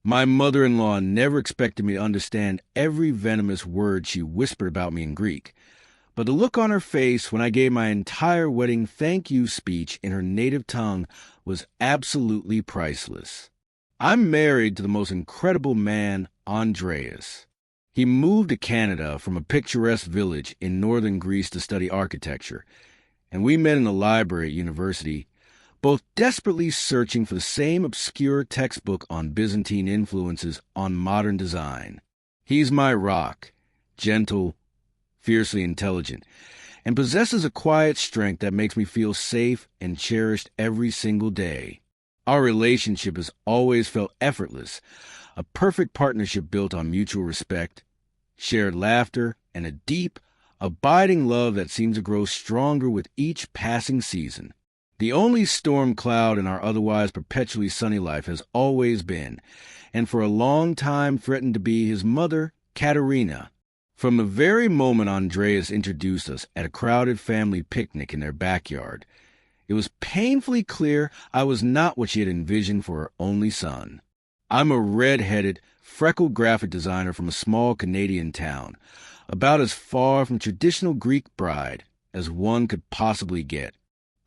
My mother-in-law never expected me to understand every venomous word she whispered about me in Greek, but the look on her face when I gave my entire wedding thank you speech in her native tongue was absolutely priceless. I'm married to the most incredible man, Andreas. He moved to Canada from a picturesque village in northern Greece to study architecture, and we met in the library at university, both desperately searching for the same obscure textbook on Byzantine influences on modern design. He's my rock, gentle, fiercely intelligent, and possesses a quiet strength that makes me feel safe and cherished every single day. Our relationship has always felt effortless, a perfect partnership built on mutual respect, shared laughter, and a deep, abiding love that seems to grow stronger with each passing season. The only storm cloud in our otherwise perpetually sunny life has always been, and for a long time threatened to be, his mother, Katerina. From the very moment Andreas introduced us at a crowded family picnic in their backyard, it was painfully clear I was not what she had envisioned for her only son. I'm a red-headed, freckled graphic designer from a small Canadian town, about as far from traditional Greek bride as one could possibly get.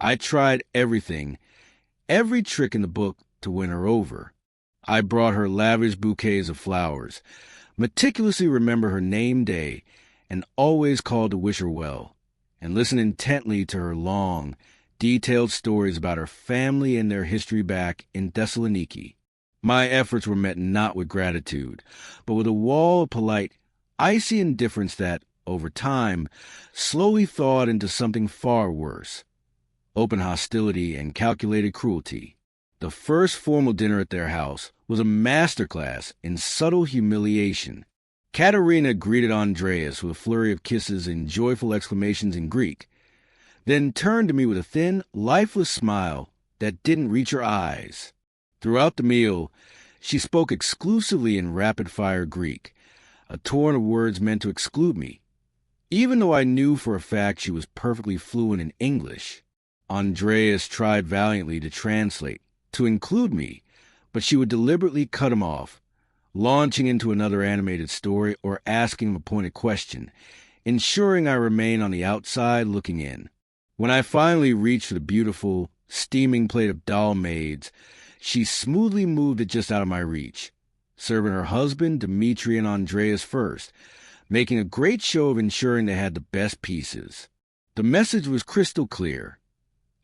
I tried everything, every trick in the book to win her over. I brought her lavish bouquets of flowers, meticulously remember her name day, and always called to wish her well, and listened intently to her long, detailed stories about her family and their history back in Thessaloniki. My efforts were met not with gratitude, but with a wall of polite, icy indifference that, over time, slowly thawed into something far worse. Open hostility and calculated cruelty. The first formal dinner at their house was a masterclass in subtle humiliation. Katerina greeted Andreas with a flurry of kisses and joyful exclamations in Greek, then turned to me with a thin, lifeless smile that didn't reach her eyes. Throughout the meal, she spoke exclusively in rapid-fire Greek, a torrent of words meant to exclude me. Even though I knew for a fact she was perfectly fluent in English, Andreas tried valiantly to translate, to include me, but she would deliberately cut him off, launching into another animated story or asking him a pointed question, ensuring I remain on the outside looking in. When I finally reached for the beautiful, steaming plate of doll maids, she smoothly moved it just out of my reach, serving her husband, Dmitri, and Andreas first, making a great show of ensuring they had the best pieces. The message was crystal clear.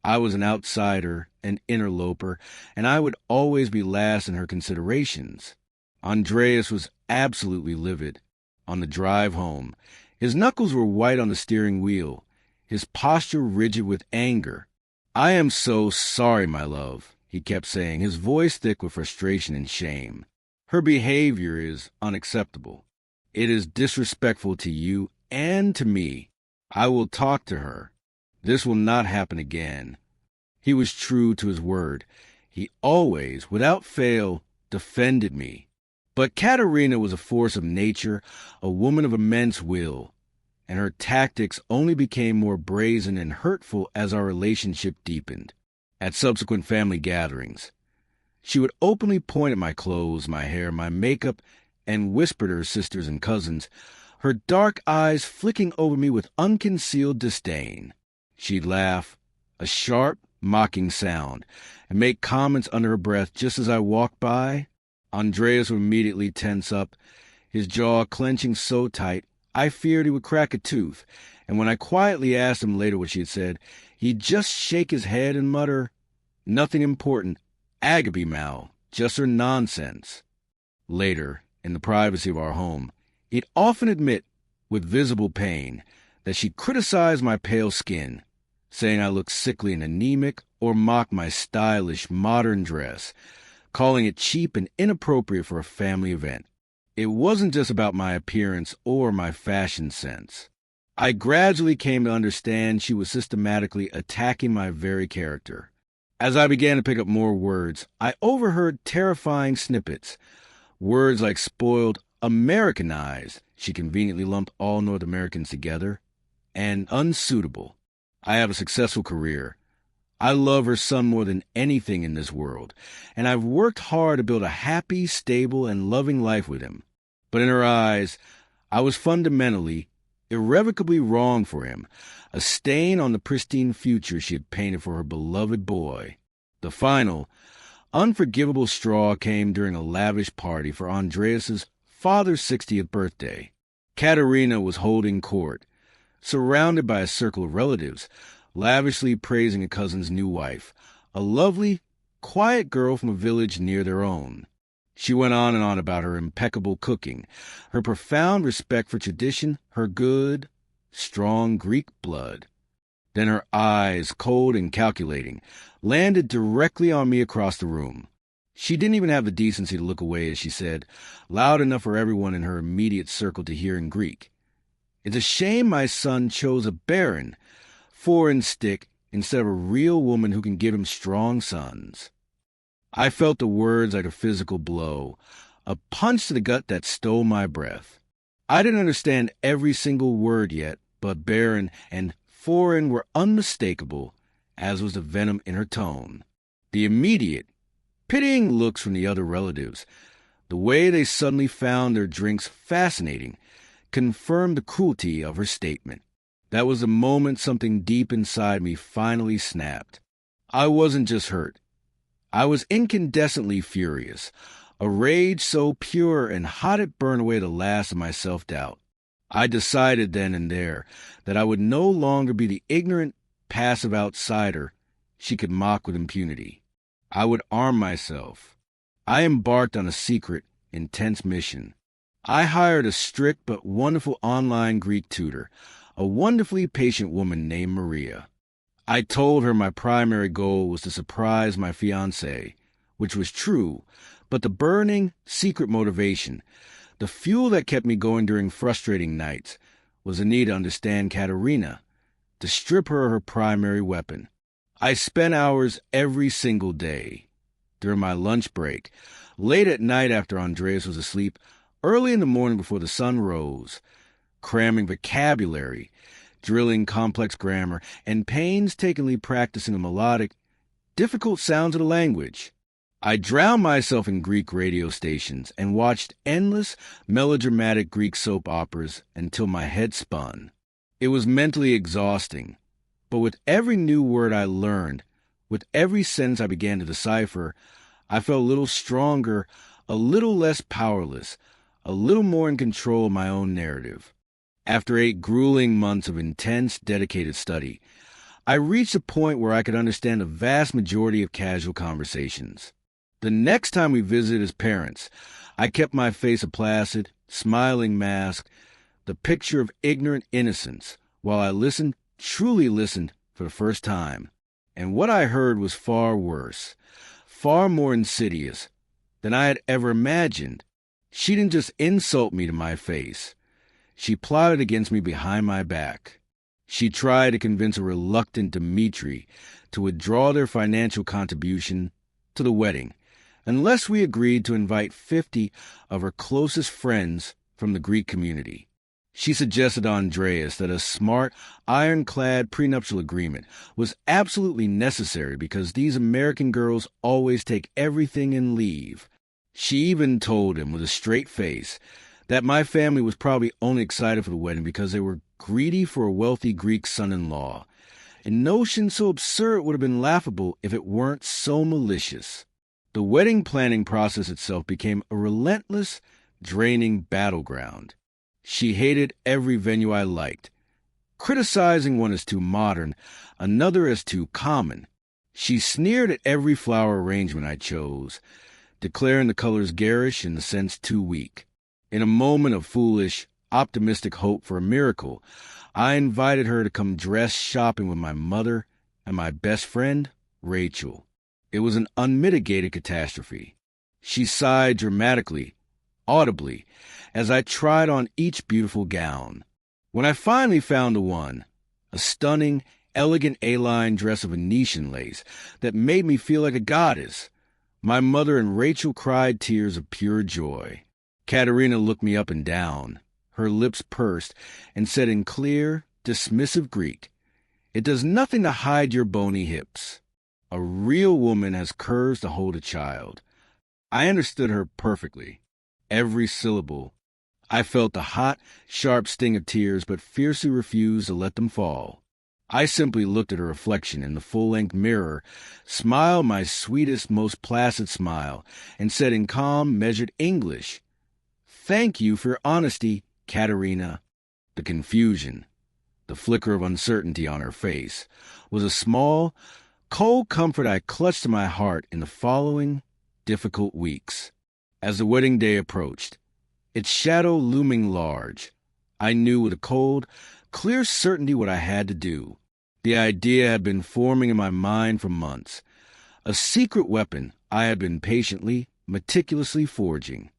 I was an outsider, an interloper, and I would always be last in her considerations. Andreas was absolutely livid. On the drive home, his knuckles were white on the steering wheel, his posture rigid with anger. "I am so sorry, my love," he kept saying, his voice thick with frustration and shame. "Her behavior is unacceptable. It is disrespectful to you and to me. I will talk to her. This will not happen again." He was true to his word. He always, without fail, defended me. But Katerina was a force of nature, a woman of immense will, and her tactics only became more brazen and hurtful as our relationship deepened. At subsequent family gatherings, she would openly point at my clothes, my hair, my makeup, and whisper to her sisters and cousins, her dark eyes flicking over me with unconcealed disdain. She'd laugh, a sharp, mocking sound, and make comments under her breath just as I walked by. Andreas would immediately tense up, his jaw clenching so tight I feared he would crack a tooth, and when I quietly asked him later what she had said, he'd just shake his head and mutter, "Nothing important, Agape Mal, just her nonsense." Later, in the privacy of our home, he'd often admit, with visible pain, that she criticized my pale skin, saying I looked sickly and anemic, or mocked my stylish, modern dress, calling it cheap and inappropriate for a family event. It wasn't just about my appearance or my fashion sense. I gradually came to understand she was systematically attacking my very character. As I began to pick up more words, I overheard terrifying snippets. Words like spoiled, Americanized, she conveniently lumped all North Americans together, and unsuitable. I have a successful career. I love her son more than anything in this world, and I've worked hard to build a happy, stable, and loving life with him. But in her eyes, I was fundamentally, irrevocably wrong for him, a stain on the pristine future she had painted for her beloved boy. The final, unforgivable straw came during a lavish party for Andreas's father's 60th birthday. Katerina was holding court, surrounded by a circle of relatives, lavishly praising a cousin's new wife, a lovely, quiet girl from a village near their own. She went on and on about her impeccable cooking, her profound respect for tradition, her good, strong Greek blood. Then her eyes, cold and calculating, landed directly on me across the room. She didn't even have the decency to look away as she said, loud enough for everyone in her immediate circle to hear in Greek, "It's a shame my son chose a barren, foreign stick instead of a real woman who can give him strong sons." I felt the words like a physical blow, a punch to the gut that stole my breath. I didn't understand every single word yet, but barren and foreign were unmistakable, as was the venom in her tone. The immediate, pitying looks from the other relatives, the way they suddenly found their drinks fascinating, confirmed the cruelty of her statement. That was the moment something deep inside me finally snapped. I wasn't just hurt. I was incandescently furious, a rage so pure and hot it burned away the last of my self-doubt. I decided then and there that I would no longer be the ignorant, passive outsider she could mock with impunity. I would arm myself. I embarked on a secret, intense mission. I hired a strict but wonderful online Greek tutor, a wonderfully patient woman named Maria. I told her my primary goal was to surprise my fiancé, which was true, but the burning, secret motivation, the fuel that kept me going during frustrating nights, was the need to understand Katerina, to strip her of her primary weapon. I spent hours every single day, during my lunch break, late at night after Andreas was asleep, early in the morning before the sun rose, cramming vocabulary, drilling complex grammar, and painstakingly practicing the melodic, difficult sounds of the language. I drowned myself in Greek radio stations and watched endless, melodramatic Greek soap operas until my head spun. It was mentally exhausting, but with every new word I learned, with every sentence I began to decipher, I felt a little stronger, a little less powerless, a little more in control of my own narrative. After 8 grueling months of intense, dedicated study, I reached a point where I could understand the vast majority of casual conversations. The next time we visited as parents, I kept my face a placid, smiling mask, the picture of ignorant innocence, while I listened, truly listened, for the first time. And what I heard was far worse, far more insidious than I had ever imagined. She didn't just insult me to my face. She plotted against me behind my back. She tried to convince a reluctant Dmitri to withdraw their financial contribution to the wedding, unless we agreed to invite 50 of her closest friends from the Greek community. She suggested to Andreas that a smart, ironclad prenuptial agreement was absolutely necessary because these American girls always take everything and leave. She even told him with a straight face that my family was probably only excited for the wedding because they were greedy for a wealthy Greek son-in-law, a notion so absurd would have been laughable if it weren't so malicious. The wedding planning process itself became a relentless, draining battleground. She hated every venue I liked, criticizing one as too modern, another as too common. She sneered at every flower arrangement I chose, declaring the colors garish and the scents too weak. In a moment of foolish, optimistic hope for a miracle, I invited her to come dress shopping with my mother and my best friend, Rachel. It was an unmitigated catastrophe. She sighed dramatically, audibly, as I tried on each beautiful gown. When I finally found the one, a stunning, elegant A-line dress of Venetian lace that made me feel like a goddess, my mother and Rachel cried tears of pure joy. Katerina looked me up and down, her lips pursed, and said in clear, dismissive Greek, "It does nothing to hide your bony hips." A real woman has curves to hold a child. I understood her perfectly. Every syllable. I felt the hot, sharp sting of tears, but fiercely refused to let them fall. I simply looked at her reflection in the full-length mirror, smiled my sweetest, most placid smile, and said in calm, measured English, "Thank you for your honesty, Katerina." The confusion, the flicker of uncertainty on her face, was a small, cold comfort I clutched to my heart in the following difficult weeks. As the wedding day approached, its shadow looming large, I knew with a cold, clear certainty what I had to do. The idea had been forming in my mind for months. A secret weapon I had been patiently, meticulously forging.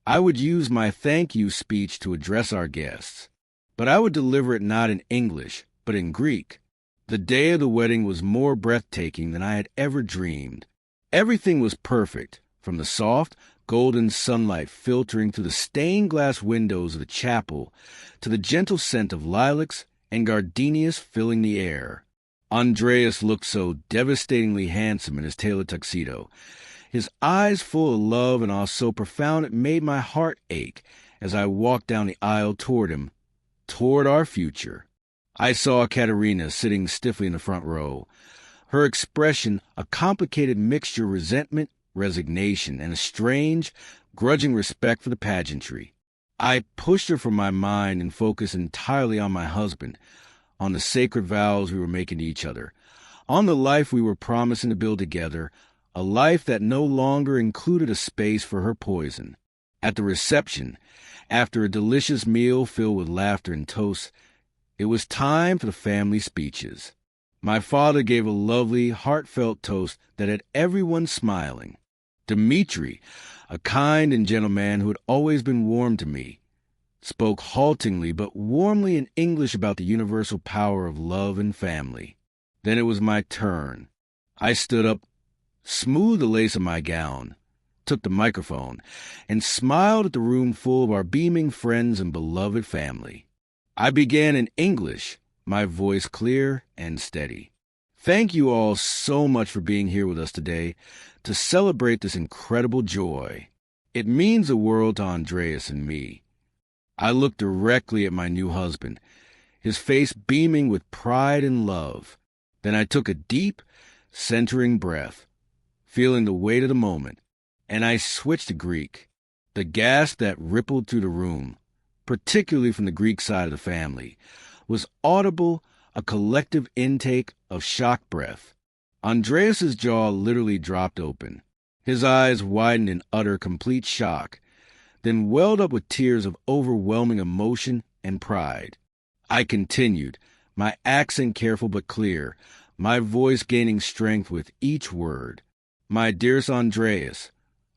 I would use my thank you speech to address our guests, but I would deliver it not in English, but in Greek. The day of the wedding was more breathtaking than I had ever dreamed. Everything was perfect, from the soft, golden sunlight filtering through the stained glass windows of the chapel to the gentle scent of lilacs and gardenias filling the air. Andreas looked so devastatingly handsome in his tailored tuxedo, his eyes full of love and awe so profound it made my heart ache as I walked down the aisle toward him, toward our future. I saw Katerina sitting stiffly in the front row, her expression a complicated mixture of resentment, resignation, and a strange, grudging respect for the pageantry. I pushed her from my mind and focused entirely on my husband, on the sacred vows we were making to each other, on the life we were promising to build together, a life that no longer included a space for her poison. At the reception, after a delicious meal filled with laughter and toasts, it was time for the family speeches. My father gave a lovely, heartfelt toast that had everyone smiling. Dmitri, a kind and gentle man who had always been warm to me, spoke haltingly but warmly in English about the universal power of love and family. Then it was my turn. I stood up, smoothed the lace of my gown, took the microphone, and smiled at the room full of our beaming friends and beloved family. I began in English, my voice clear and steady. Thank you all so much for being here with us today to celebrate this incredible joy. It means the world to Andreas and me. I looked directly at my new husband, his face beaming with pride and love. Then I took a deep, centering breath, feeling the weight of the moment, and I switched to Greek. The gasp that rippled through the room, particularly from the Greek side of the family, was audible, a collective intake of shock breath. Andreas's jaw literally dropped open. His eyes widened in utter, complete shock, then welled up with tears of overwhelming emotion and pride. I continued, my accent careful but clear, my voice gaining strength with each word. "My dearest Andreas,"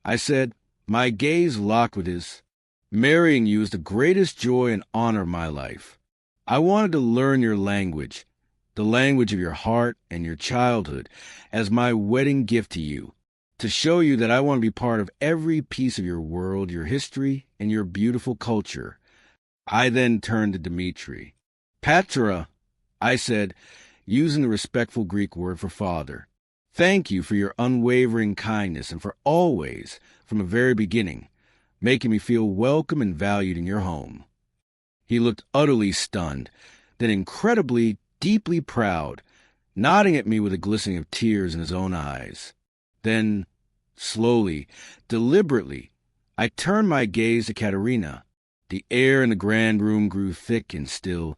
I said, my gaze locked with his, "marrying you is the greatest joy and honor of my life. I wanted to learn your language, the language of your heart and your childhood, as my wedding gift to you, to show you that I want to be part of every piece of your world, your history, and your beautiful culture." I then turned to Dmitri. "Patra," I said, using the respectful Greek word for father. "Thank you for your unwavering kindness and for always, from the very beginning, making me feel welcome and valued in your home." He looked utterly stunned, then incredibly, deeply proud, nodding at me with a glistening of tears in his own eyes. Then, slowly, deliberately, I turned my gaze to Katerina. The air in the grand room grew thick and still,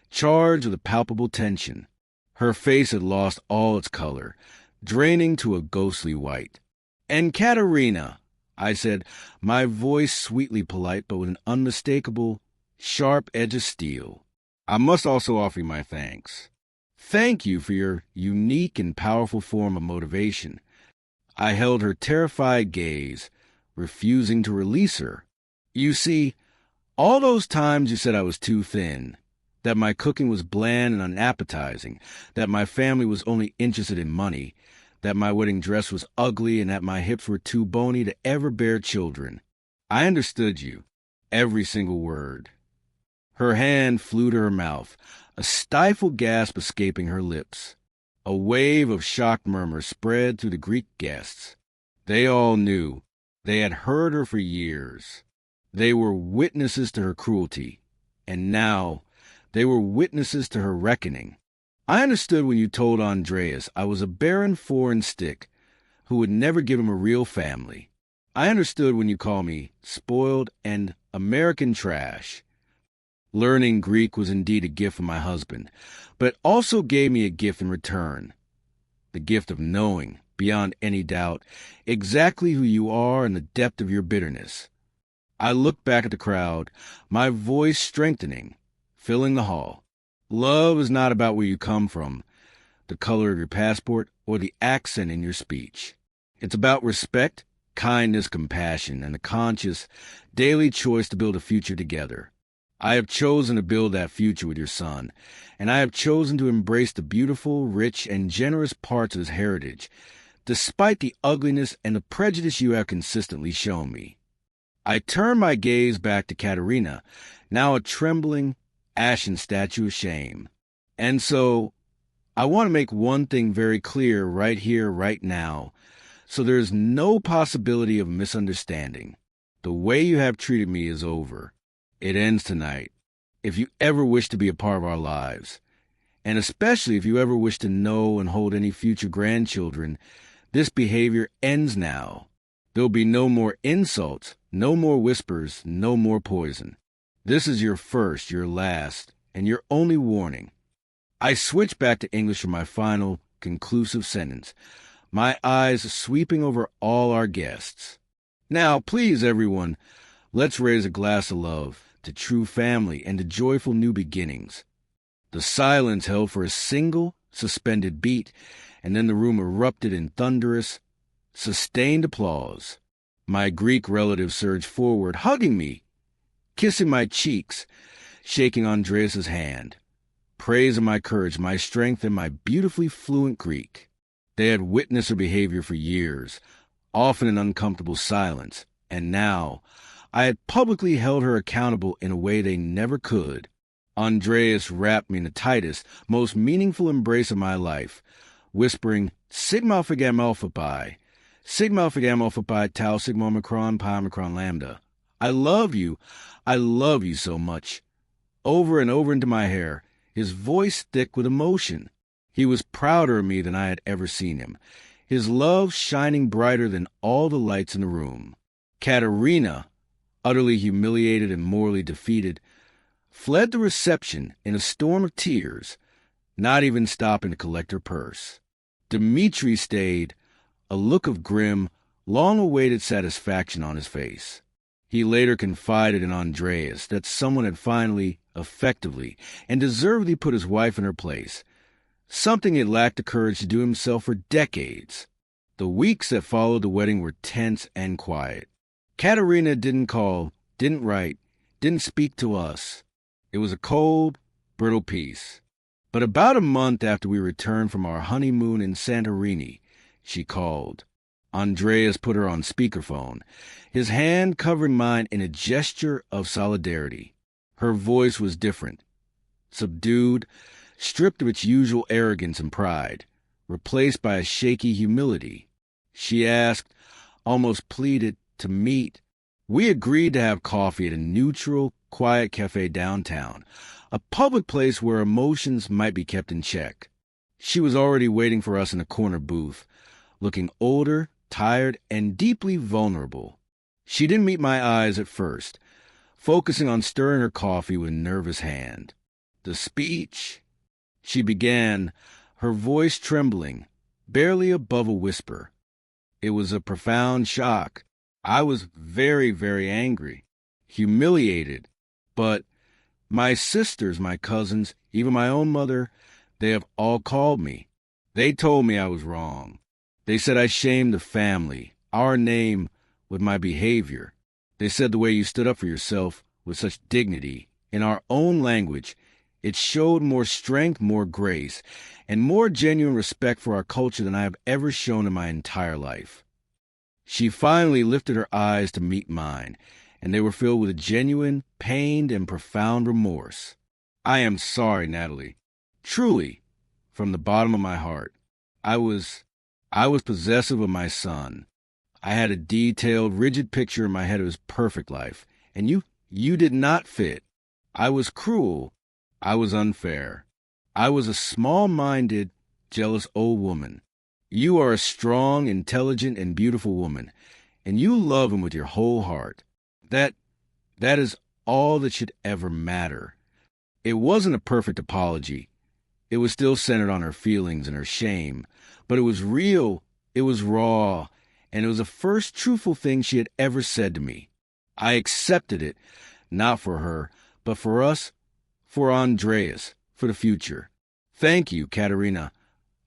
charged with a palpable tension. Her face had lost all its color, draining to a ghostly white. "And Katerina," I said, my voice sweetly polite but with an unmistakable, sharp edge of steel, "I must also offer you my thanks. Thank you for your unique and powerful form of motivation." I held her terrified gaze, refusing to release her. "You see, all those times you said I was too thin, that my cooking was bland and unappetizing, that my family was only interested in money, that my wedding dress was ugly, and that my hips were too bony to ever bear children. I understood you, every single word." Her hand flew to her mouth, a stifled gasp escaping her lips. A wave of shocked murmurs spread through the Greek guests. They all knew. They had heard her for years. They were witnesses to her cruelty, and now they were witnesses to her reckoning. I understood when you told Andreas I was a barren foreign stick who would never give him a real family. I understood when you called me spoiled and American trash. Learning Greek was indeed a gift from my husband, but it also gave me a gift in return. The gift of knowing, beyond any doubt, exactly who you are and the depth of your bitterness. I looked back at the crowd, my voice strengthening, filling the hall. Love is not about where you come from, the color of your passport, or the accent in your speech. It's about respect, kindness, compassion, and the conscious, daily choice to build a future together. I have chosen to build that future with your son, and I have chosen to embrace the beautiful, rich, and generous parts of his heritage, despite the ugliness and the prejudice you have consistently shown me. I turned my gaze back to Katerina, now a trembling, ashen statue of shame. And so, I want to make one thing very clear right here, right now, so there is no possibility of misunderstanding. The way you have treated me is over. It ends tonight. If you ever wish to be a part of our lives, and especially if you ever wish to know and hold any future grandchildren, this behavior ends now. There'll be no more insults, no more whispers, no more poison. This is your first, your last, and your only warning. I switched back to English for my final, conclusive sentence, my eyes sweeping over all our guests. Now, please, everyone, let's raise a glass of love to true family and to joyful new beginnings. The silence held for a single, suspended beat, and then the room erupted in thunderous, sustained applause. My Greek relative surged forward, hugging me, kissing my cheeks, shaking Andreas's hand, praising my courage, my strength, and my beautifully fluent Greek. They had witnessed her behavior for years, often in uncomfortable silence, and now I had publicly held her accountable in a way they never could. Andreas wrapped me in the tightest, most meaningful embrace of my life, whispering, Sigma Alpha Gamma Alpha Pi, Sigma Alpha Gamma Alpha Pi Tau Sigma Omicron Pi Omicron Lambda. I love you so much. Over and over into my hair, his voice thick with emotion. He was prouder of me than I had ever seen him, his love shining brighter than all the lights in the room. Katerina, utterly humiliated and morally defeated, fled the reception in a storm of tears, not even stopping to collect her purse. Dmitri stayed, a look of grim, long-awaited satisfaction on his face. He later confided in Andreas that someone had finally, effectively, and deservedly put his wife in her place, something he had lacked the courage to do himself for decades. The weeks that followed the wedding were tense and quiet. Katerina didn't call, didn't write, didn't speak to us. It was a cold, brittle peace. But about a month after we returned from our honeymoon in Santorini, she called. Andreas put her on speakerphone, his hand covering mine in a gesture of solidarity. Her voice was different, subdued, stripped of its usual arrogance and pride, replaced by a shaky humility. She asked, almost pleaded, to meet. We agreed to have coffee at a neutral, quiet cafe downtown, a public place where emotions might be kept in check. She was already waiting for us in a corner booth, looking older, tired, and deeply vulnerable. She didn't meet my eyes at first, focusing on stirring her coffee with a nervous hand. The speech, she began, her voice trembling, barely above a whisper. It was a profound shock. I was very, very angry, humiliated, but my sisters, my cousins, even my own mother, they have all called me. They told me I was wrong. They said I shamed the family, our name, with my behavior. They said the way you stood up for yourself with such dignity, in our own language, it showed more strength, more grace, and more genuine respect for our culture than I have ever shown in my entire life. She finally lifted her eyes to meet mine, and they were filled with a genuine, pained, and profound remorse. I am sorry, Natalie. Truly, from the bottom of my heart. I was possessive of my son. I had a detailed, rigid picture in my head of his perfect life, and you did not fit. I was cruel. I was unfair. I was a small-minded, jealous old woman. You are a strong, intelligent, and beautiful woman, and you love him with your whole heart. That is all that should ever matter. It wasn't a perfect apology. It was still centered on her feelings and her shame, but it was real, it was raw, and it was the first truthful thing she had ever said to me. I accepted it, not for her, but for us, for Andreas, for the future. Thank you, Katerina.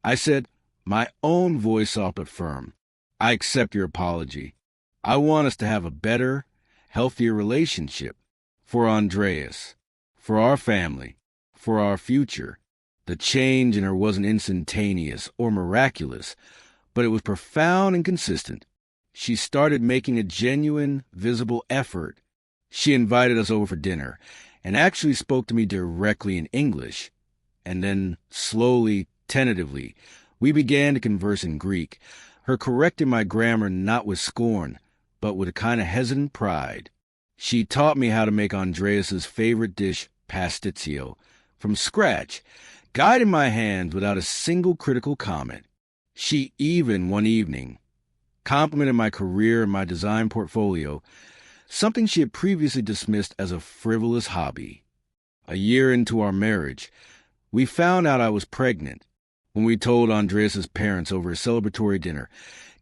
I said, my own voice soft but firm. I accept your apology. I want us to have a better, healthier relationship. For Andreas, for our family, for our future. The change in her wasn't instantaneous or miraculous, but it was profound and consistent. She started making a genuine, visible effort. She invited us over for dinner and actually spoke to me directly in English. And then, slowly, tentatively, we began to converse in Greek, her correcting my grammar not with scorn, but with a kind of hesitant pride. She taught me how to make Andreas's favorite dish, pasticcio, from scratch, guiding my hands without a single critical comment. She even, one evening, complimented my career and my design portfolio, something she had previously dismissed as a frivolous hobby. A year into our marriage, we found out I was pregnant. When we told Andreas's parents over a celebratory dinner,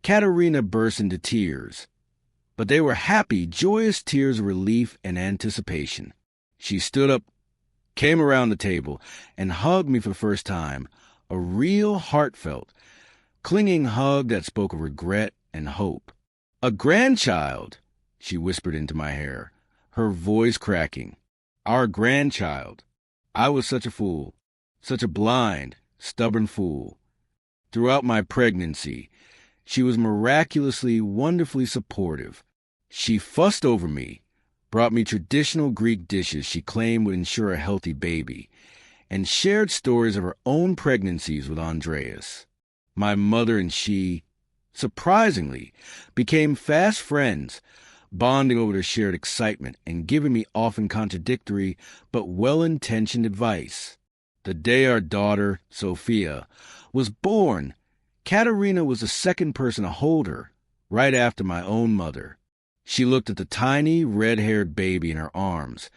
Katerina burst into tears. But they were happy, joyous tears of relief and anticipation. She stood up, came around the table, and hugged me for the first time, a real heartfelt, clinging hug that spoke of regret and hope. A grandchild, she whispered into my hair, her voice cracking. Our grandchild. I was such a fool, such a blind, stubborn fool. Throughout my pregnancy, she was miraculously, wonderfully supportive. She fussed over me, brought me traditional Greek dishes she claimed would ensure a healthy baby, and shared stories of her own pregnancies with Andreas. My mother and she, surprisingly, became fast friends, bonding over their shared excitement and giving me often contradictory but well-intentioned advice. The day our daughter, Sophia, was born, Katerina was the second person to hold her, right after my own mother. She looked at the tiny, red-haired baby in her arms,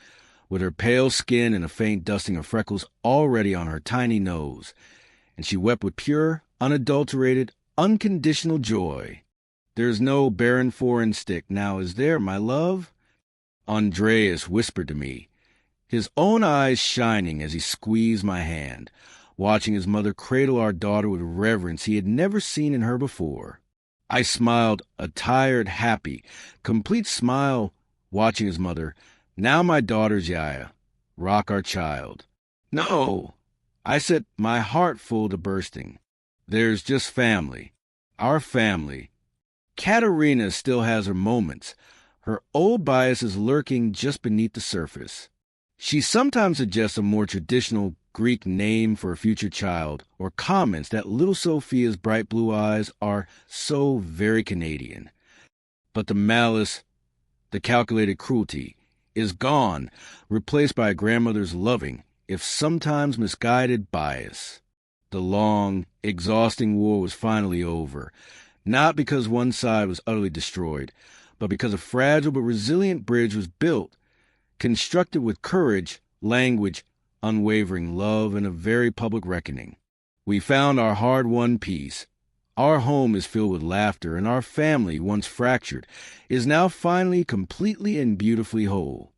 with her pale skin and a faint dusting of freckles already on her tiny nose, and she wept with pure, unadulterated, unconditional joy. There's no barren foreign stick now, is there, my love? Andreas whispered to me, his own eyes shining as he squeezed my hand, watching his mother cradle our daughter with reverence he had never seen in her before. I smiled, a tired, happy, complete smile, watching his mother. Now my daughter's Yaya, rock our child. No, I said, my heart full to bursting. There's just family, our family. Katerina still has her moments, her old biases lurking just beneath the surface. She sometimes suggests a more traditional Greek name for a future child, or comments that little Sophia's bright blue eyes are so very Canadian. But the malice, the calculated cruelty, is gone, replaced by a grandmother's loving, if sometimes misguided, bias. The long, exhausting war was finally over, not because one side was utterly destroyed, but because a fragile but resilient bridge was built, constructed with courage, language, unwavering love, and a very public reckoning. We found our hard-won peace. Our home is filled with laughter, and our family, once fractured, is now finally completely and beautifully whole.